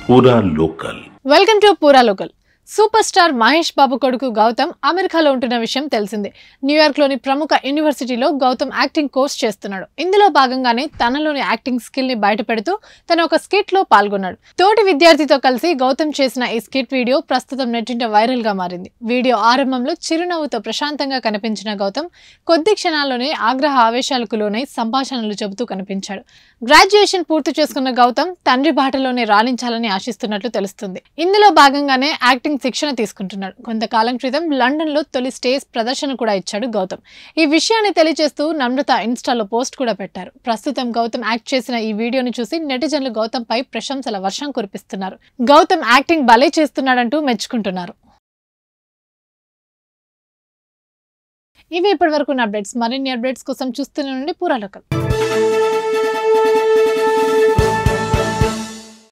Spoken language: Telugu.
పూరా లోకల్. వెల్కమ్ టు పూరా local. Super star Mahesh Babu కొడుకు గౌతమ్ అమెరికాలో ఉంటున్న విషయం తెలిసిందే. న్యూయార్క్లోని ప్రముఖ యూనివర్సిటీలో గౌతమ్ యాక్టింగ్ కోర్స్ చేస్తున్నాడు. ఇందులో భాగంగానే తనలోని యాక్టింగ్ స్కిల్ ని బయటపెడుతూ తన ఒక స్కిట్ లో పాల్గొన్నాడు. తోటి విద్యార్థితో కలిసి గౌతమ్ చేసిన ఈ స్కిట్ వీడియో ప్రస్తుతం నెట్టింట వైరల్ గా మారింది. వీడియో ఆరంభంలో చిరునవ్వుతో ప్రశాంతంగా కనిపించిన గౌతమ్ కొద్ది క్షణాల్లోనే ఆగ్రహ ఆవేశాలకు లోనై సంభాషణలు చెబుతూ కనిపించాడు. గ్రాడ్యుయేషన్ పూర్తి చేసుకున్న గౌతమ్ తండ్రి బాటలోనే రాణించాలని ఆశిస్తున్నట్లు తెలుస్తుంది. ఇందులో భాగంగానే యాక్టింగ్ శిక్షణ తీసుకుంటున్నాడు. కొంతకాలం క్రితం లండన్ లో తొలి స్టేజ్ ప్రదర్శన కూడా ఇచ్చాడు గౌతమ్. ఈ విషయాన్ని తెలియజేస్తూ నమ్రత ఇన్స్టాలో పోస్ట్ కూడా పెట్టారు. ప్రస్తుతం గౌతమ్ యాక్ట్ చేసిన ఈ వీడియోని చూసి నెటిజన్లు గౌతమ్ పై ప్రశంసల వర్షం కురిపిస్తున్నారు. గౌతమ్ యాక్టింగ్ భలే చేస్తున్నాడంటూ మెచ్చుకుంటున్నారు. ఇవి ఇప్పటివరకు అప్డేట్స్. మరిన్ని అప్డేట్స్ కోసం చూస్తూనే ఉండండి పూరా లోకల్.